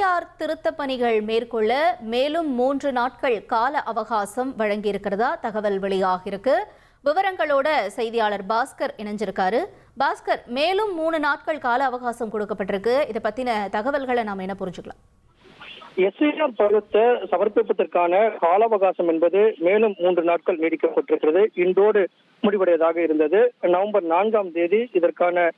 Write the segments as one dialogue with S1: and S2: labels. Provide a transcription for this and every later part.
S1: SIR திருத்த பணிகள் மேற்கொள்ள மேலும் 3 நாட்கள் கால அவகாசம் வழங்கியிருக்கிறதா தகவல் வெளியாகிருக்கு. விவரங்களோட செய்தியாளர் பாஸ்கர் இணைஞ்சிருக்காரு. பாஸ்கர், மேலும் 3 நாட்கள் கால அவகாசம் கொடுக்கப்பட்டிருக்கு. இதை பத்தின தகவல்களை நாம என்ன புரிஞ்சுக்கலாம்?
S2: எஸ்ஐஆர் பருவத்தை சமர்ப்பிப்பதற்கான கால அவகாசம் என்பது மேலும் 3 நாட்கள் நீடிக்கப்பட்டிருக்கிறது. இன்றோடு முடிவடைவதாக இருந்தது. நவம்பர் 4ஆம் தேதி இதற்கான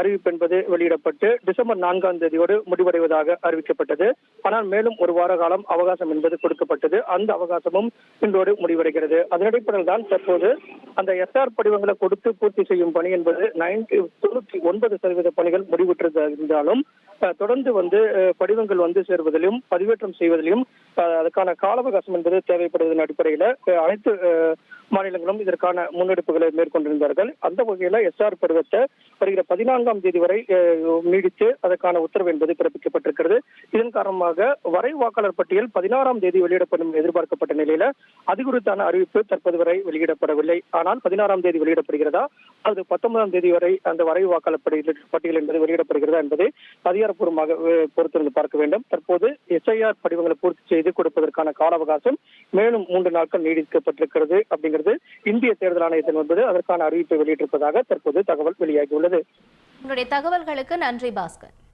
S2: அறிவிப்பு என்பது வெளியிடப்பட்டு டிசம்பர் 4ஆம் தேதியோடு முடிவடைவதாக அறிவிக்கப்பட்டது. ஆனால் மேலும் ஒரு வார காலம் அவகாசம் என்பது கொடுக்கப்பட்டது. அந்த அவகாசமும் இன்றோடு முடிவடைகிறது. அதன் அடிப்படையில் தான் தற்போது அந்த எஸ்ஆர் படிவங்களை கொடுத்து பூர்த்தி செய்யும் பணி என்பது 99% பணிகள் முடிவுற்றிருந்தாலும் தொடர்ந்து படிவங்கள் சேர்வதிலும் பதிவேற்றம் செய்வதிலும் அதுக்கான கால அவகாசம் என்பது தேவைப்படுவதன் அடிப்படையில் அனைத்து மாநிலங்களும் இதற்கான முன்னெடுப்புகளை மேற்கொண்டிருந்தார்கள். அந்த வகையில் எஸ்ஆர் பருவத்தை வருகிற 14ஆம் தேதி வரை நீடித்து அதற்கான உத்தரவு என்பது பிறப்பிக்கப்பட்டிருக்கிறது. இதன் காரணமாக வரைவு வாக்காளர் பட்டியல் 16ஆம் தேதி வெளியிடப்படும் எதிர்பார்க்கப்பட்ட நிலையில அது குறித்தான அறிவிப்பு தற்போது வரை வெளியிடப்படவில்லை. ஆனால் 16ஆம் தேதி வெளியிடப்படுகிறதா அது 19ஆம் தேதி வரை அந்த வரைவு வாக்காளர் பட்டியல் என்பது வெளியிடப்படுகிறதா என்பதை அதிகாரப்பூர்வமாக பொறுத்திருந்து பார்க்க வேண்டும். தற்போது எஸ்ஐஆர் படிவங்களை பூர்த்தி செய்து கொடுப்பதற்கான கால அவகாசம் மேலும் 3 நாட்கள் நீடிக்கப்பட்டிருக்கிறது. அப்படிங்கிறது இந்திய தேர்தல் ஆணையத்தின் என்பது அதற்கான அறிவிப்பை வெளியிட்டிருப்பதாக தற்போது தகவல் வெளியாகியுள்ளது.
S1: உங்களுடைய தகவல்களுக்கு நன்றி பாஸ்கர்.